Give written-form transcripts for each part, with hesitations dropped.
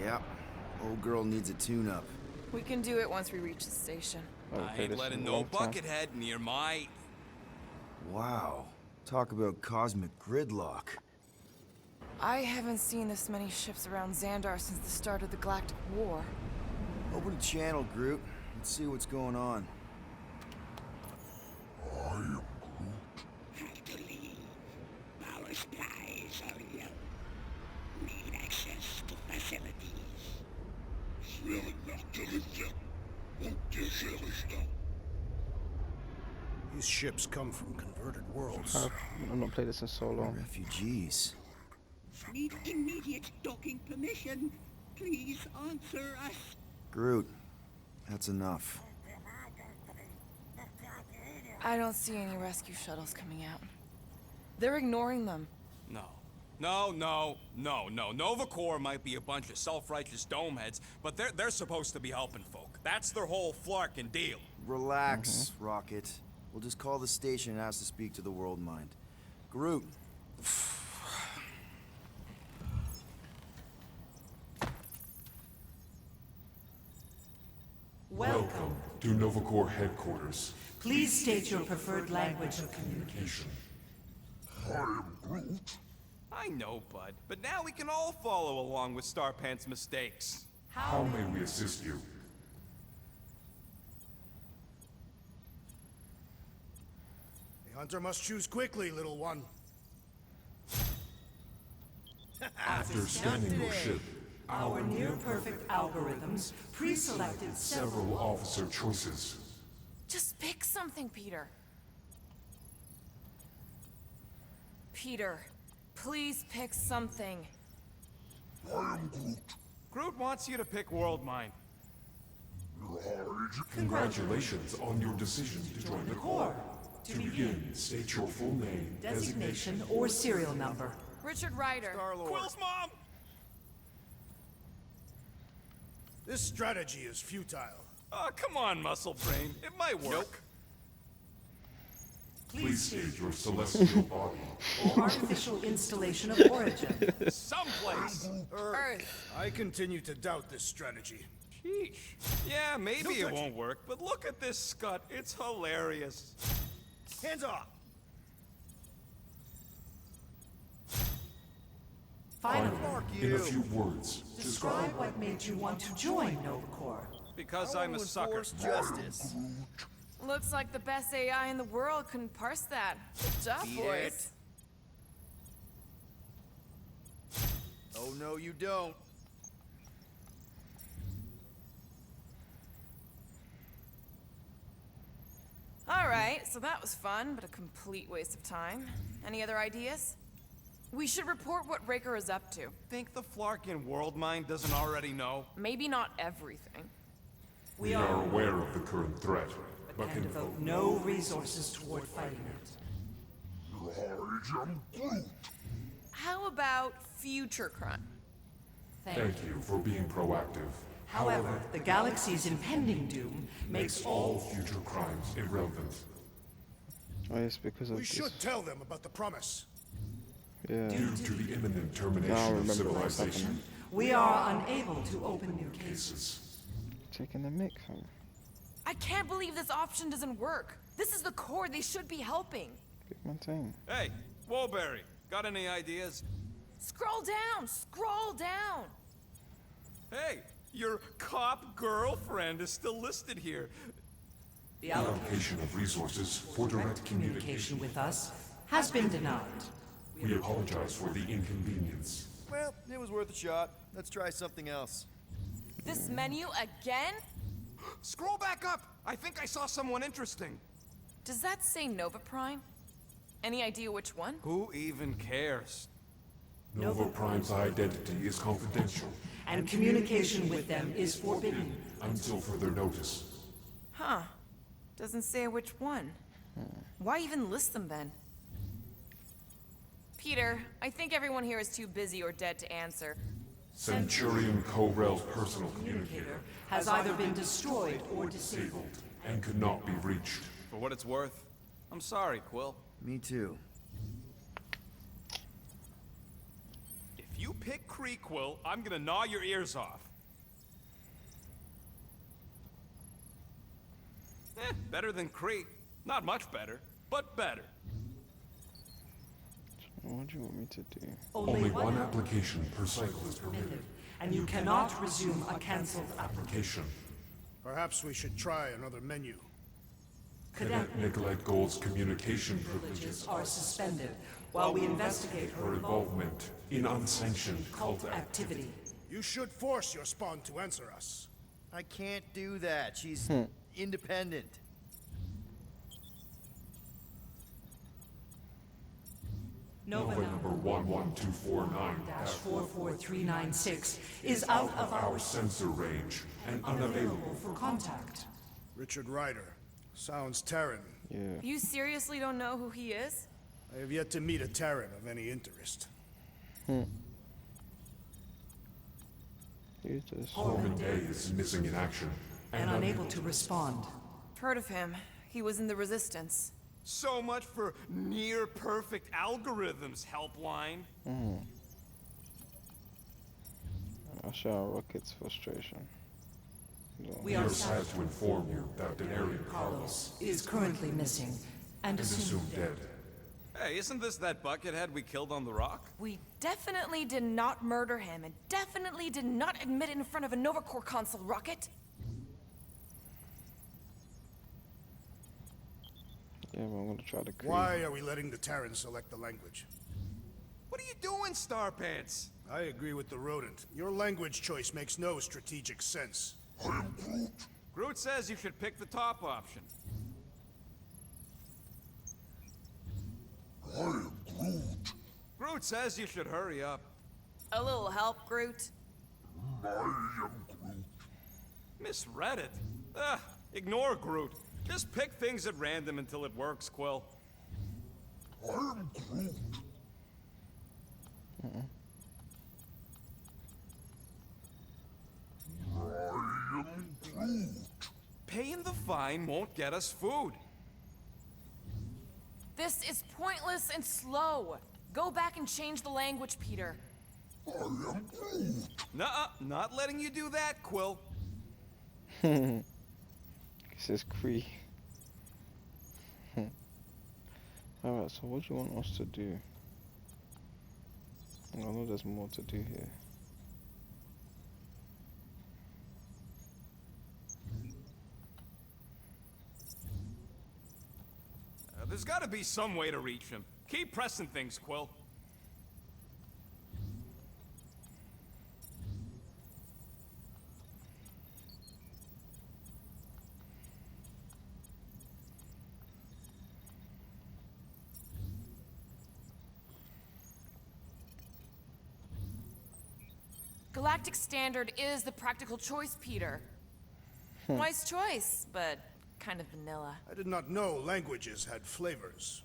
Yep. Old girl needs a tune-up. We can do it once we reach the station. I ain't letting no buckethead near my... Wow. Talk about cosmic gridlock. I haven't seen this many ships around Xandar since the start of the Galactic War. Open a channel, Groot. Let's see what's going on. I am Groot. Have to leave. Power supplies are low. Need access to facilities. Schwere Nachtlüfte und der Scherichter. These ships come from converted worlds. I've not played this in so long. Refugees. Need immediate docking permission. Please answer us. Groot, that's enough. I don't see any rescue shuttles coming out. They're ignoring them. No. Nova Corps might be a bunch of self-righteous domeheads, but they're supposed to be helping folk. That's their whole flarkin' deal. Relax, Rocket. We'll just call the station and ask to speak to the World Mind. Groot. Welcome to Nova Corps headquarters. Please state your preferred language of communication. I am Groot. I know, bud, but now we can all follow along with Starpant's mistakes. How may we assist you? The hunter must choose quickly, little one. After scanning your ship, Our near-perfect algorithms pre-selected several officer choices. Just pick something, Peter. Peter, please pick something. I am Groot. Groot wants you to pick World Mind. Congratulations on your decision to join the Corps. To begin, state your full name, designation or serial number. Richard Ryder. Quill's mom! This strategy is futile. Oh, come on, Muscle Brain. It might work. please state your celestial body. Artificial installation of origin. Someplace. Earth. I continue to doubt this strategy. Sheesh. Yeah, maybe it won't work, but look at this scut. It's hilarious. Hands off! Finally, In a few words, describe what made you want to join Nova Corps. Because I'm a sucker. Justice. Looks like the best AI in the world couldn't parse that. Good job, Beat boys. Oh, no, you don't. Alright, so that was fun, but a complete waste of time. Any other ideas? We should report what Raker is up to. Think the Flarkin World Mind doesn't already know? Maybe not everything. we are aware of the current threat, but And can devote no resources toward fighting it. I am Groot. How about future crime? thank you for being proactive. However, the galaxy's impending doom makes all All future crimes irrelevant. Oh, yes, because of We this. should tell them about the promise. Yeah. Due to the imminent Now I termination of remember what's civilization, happening. we are unable to open new cases. Taking the mic, fam. I can't believe this option doesn't work. This is the core. They should be helping. Big man thing. Hey, Woolberry, got any ideas? Scroll down. Scroll down. Hey, your cop girlfriend is still listed here. The allocation allocation of resources for direct communication communication. with us has been denied. We apologize for the inconvenience. Well, it was worth a shot. Let's try something else. This menu again? Scroll back up. I think I saw someone interesting. Does that say Nova Prime? Any idea which one? Who even cares? Nova Prime's identity is confidential And communication with them is forbidden. until further notice. Huh. Doesn't say which one. Why even list them then? Peter, I think everyone here is too busy or dead to answer. Centurion Co-Rel's personal communicator Has either been destroyed or disabled. disabled and could not be reached. For what it's worth, I'm sorry, Quill. Me too. If you pick Kree, Quill, I'm gonna gnaw your ears off. Better than Kree. Not much better, but better. What do you want me to do? Only one application per cycle is permitted. and you cannot resume a cancelled application. Application. Perhaps we should try another menu. Cadet Nicolette Gold's communication privileges are suspended while we investigate her involvement in unsanctioned cult activity. activity. You should force your spawn to answer us. I can't do that. She's independent. Nova Nova number number 11249-44396 is out of our our sensor range and unavailable. for contact. Richard Ryder. Sounds Terran. Yeah. You seriously don't know who he is? I have yet to meet a Terran of any interest. Who's this? Corbin Day is missing in action And unable to respond. Heard of him. He was in the Resistance. So much for near-perfect algorithms, Helpline. I'll show Rocket's frustration. We We are are sad to inform you that Denarian Carlos is currently missing and is assumed assumed dead. Hey, isn't this that buckethead we killed on the rock? We definitely did not murder him, and definitely did not admit it in front of a Nova Corps console, Rocket. Yeah, but I'm gonna try to create. Why are we letting the Terran select the language? What are you doing, Starpants? I agree with the rodent. Your language choice makes no strategic sense. Groot says you should pick the top option. Groot says you should hurry up. A little help, Groot? Misread it. Ugh, ignore Groot. Just pick things at random until it works, Quill. Paying the fine won't get us food. This is pointless and slow. Go back and change the language, Peter. Nuh-uh, not letting you do that, Quill. This is Cree. Alright, so what do you want us to do? I know there's more to do here. There's gotta be some way to reach him. Keep pressing things, Quill. Galactic Standard is the practical choice, Peter. Wise choice, but kind of vanilla. I did not know languages had flavors.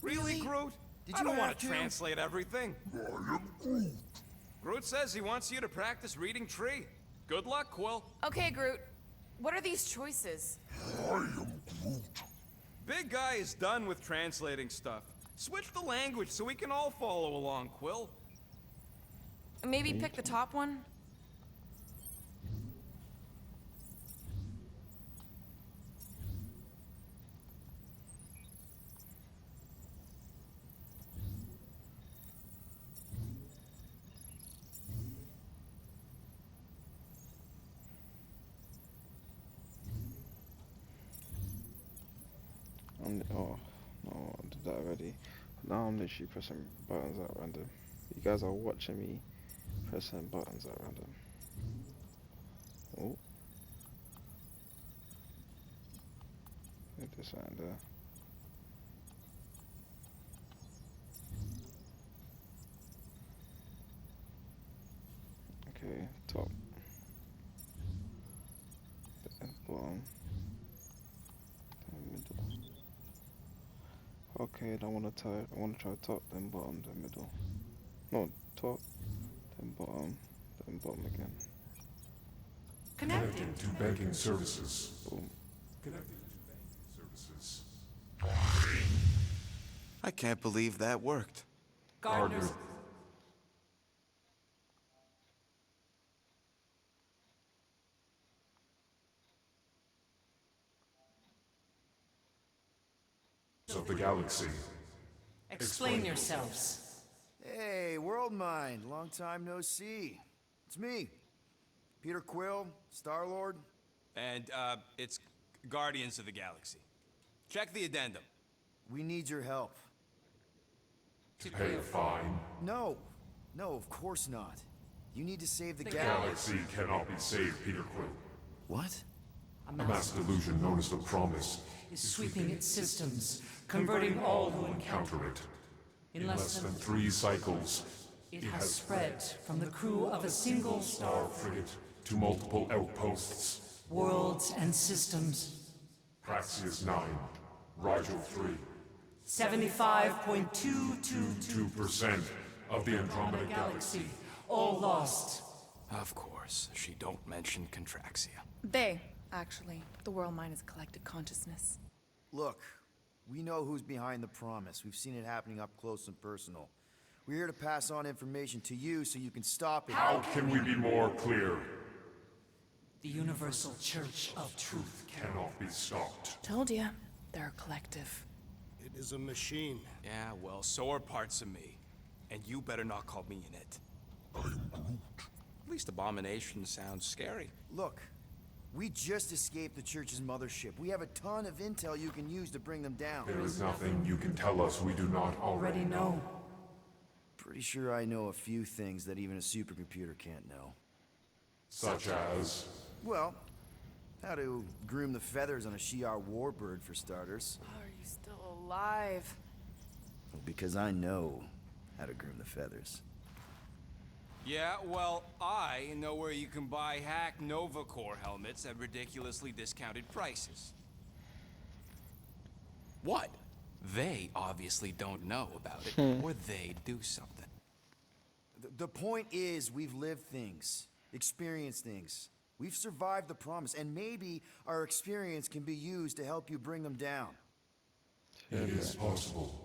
Really, Groot? Did I you don't want have to to? translate everything. Groot says he wants you to practice reading Tree. Good luck, Quill. Okay, Groot. What are these choices? Big guy is done with translating stuff. Switch the language so we can all follow along, Quill. Maybe pick the top one? Oh, no, I did that already. Now I'm literally pressing buttons at random. You guys are watching me pressing buttons at random. Oh. Get this out there. Okay, top. Then bottom. Then middle. Okay, I wanna try top, then bottom, then middle. No, top, then bottom again. Connecting to banking services. Boom. Connecting to banking services. I can't believe that worked. Gardeners. Of the galaxy. Explain yourselves. Hey, World Mind, long time no see. It's me, Peter Quill, Star-Lord. And, it's Guardians of the Galaxy. Check the addendum. We need your help. To pay a fine. No, of course not. You need to save the The galaxy. galaxy cannot be saved, Peter Quill. What? A mass delusion known as the Promise Is sweeping its systems, converting all who encounter counter it. in In less than 3 cycles, it has spread from the crew of a single star frigate to multiple outposts. worlds and systems. Praxius 9, Rigel 3. 75.222 2% of the Andromeda Galaxy. galaxy, all lost. Of course, she don't mention Contraxia. They, actually. The World Mind is a collective consciousness. Look, we know who's behind the Promise. We've seen it happening up close and personal. We're here to pass on information to you so you can stop it. How can we be more clear? The Universal Church of Truth. Cannot be stopped. Told ya. They're a collective. It is a machine. Yeah, well, so are parts of me. And you better not call me in it. At least Abomination sounds scary. Look, we just escaped the Church's mothership. We have a ton of intel you can use to bring them down. There is nothing you can tell us we do not Already know. Pretty sure I know a few things that even a supercomputer can't know. Such as... Well, how to groom the feathers on a Shi'ar warbird, for starters. Are you still alive? Because I know how to groom the feathers. Yeah, well, I know where you can buy hack Nova Corps helmets at ridiculously discounted prices. What? They obviously don't know about it, or they'd do something. The point is, we've lived things, experienced things. We've survived the Promise, and maybe our experience can be used to help you bring them down. It is possible.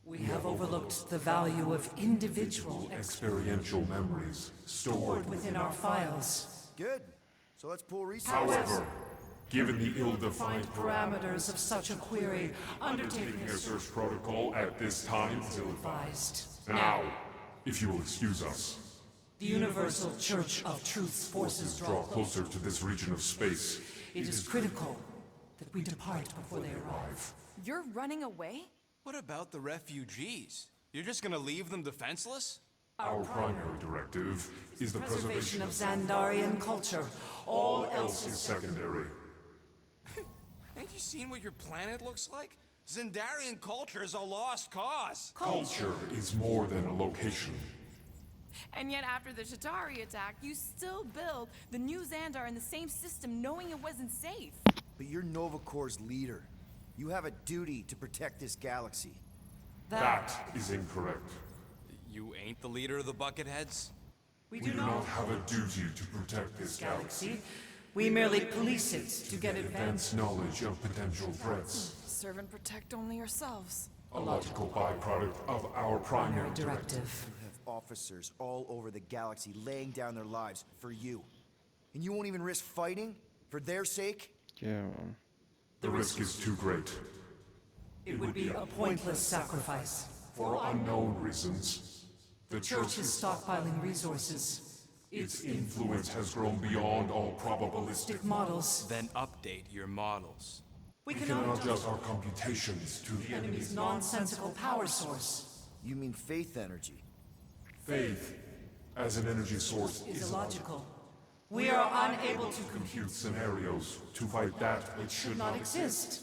We have overlooked the value of individual Experiential memories stored within our files. Good. So let's pull resources. However, given the ill-defined Parameters of such a query undertaking a search protocol at this time, advised. now, if you will excuse us, The Universal Church of Truth's forces draw draw closer to this region of space. It is critical that we depart before they arrive. You're running away? What about the refugees? You're just gonna leave them defenseless? Our primary directive is the Preservation of Xandarian culture. All else is is secondary. Ain't you seen what your planet looks like? Xandarian culture is a lost cause. Culture is more than a location. And yet after the Chitauri attack, you still build the new Xandar in the same system knowing it wasn't safe. But you're Nova Corps' leader. You have a duty to protect this galaxy. That is incorrect. You ain't the leader of the Bucketheads? We We do not have a duty to protect this galaxy. galaxy. We merely police it to get Advance advanced. knowledge of potential threats. Serve and protect only yourselves. A logical byproduct of our primary directive. Directive. You have officers all over the galaxy laying down their lives for you. And you won't even risk fighting? For their sake? Yeah, man. The risk is too great. It would be a pointless sacrifice. For unknown reasons, the Church is stockpiling resources. its influence has grown beyond all probabilistic. Models. Then update your models. We We cannot can adjust our computations to the enemy's enemy's nonsensical power source. You mean faith energy? faith as an energy source Is is illogical. We are unable to compute scenarios to fight that which should not not exist.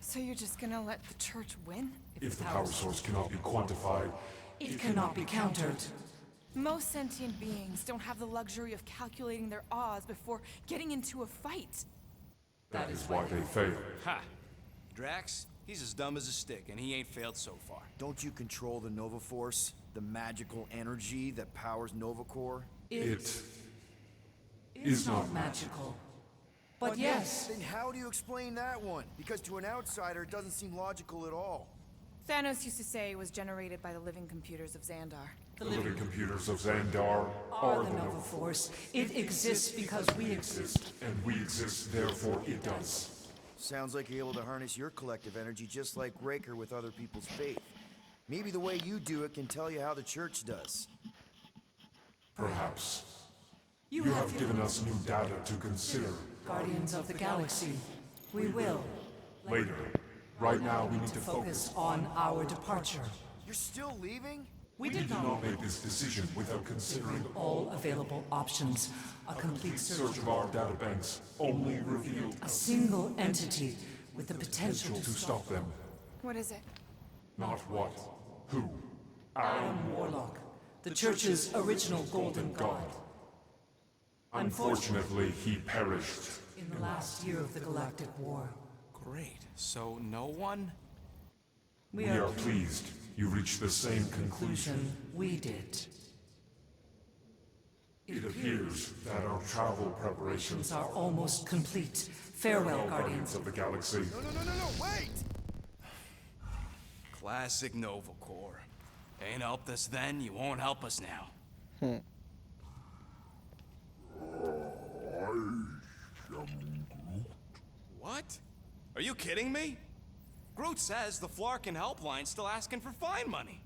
So you're just gonna let the church win? If the power source cannot be quantified, It cannot be countered. Most sentient beings don't have the luxury of calculating their odds before getting into a fight. that is why they fail. Ha! Drax, He's as dumb as a stick, and he ain't failed so far. Don't you control the Nova Force? The magical energy that powers Nova Corps? It is not magical. But yes, Then how do you explain that one? Because to an outsider, it doesn't seem logical at all. Thanos used to say it was generated by the living computers of Xandar. the living computers of Xandar are the Nova Force. It exists because we exist. and we exist, therefore it does. Sounds like you're able to harness your collective energy just like Raker with other people's faith. Maybe the way you do it can tell you how the church does. Perhaps. You have given us new data to consider. Guardians of the Galaxy. We will. Later. Right now we need to Focus focus. on our departure. You're still leaving? We We did did not not make this decision without considering all available options. A complete search. search of our databanks only revealed A single entity with the potential potential to stop them. What is it? Not what, who. Alan Warlock, the Church's original Golden God. Unfortunately, he perished. In the last year of the Galactic War, Great. So no one? we We are are pleased you reached the same conclusion. we did. It appears that our travel preparations Are almost complete. Farewell, Guardians Guardians. of the Galaxy. No, wait! Classic Nova Corps. Ain't helped us then, you won't help us now. I am Groot. What? Are you kidding me? Groot says the Flarkin helpline's still asking for fine money.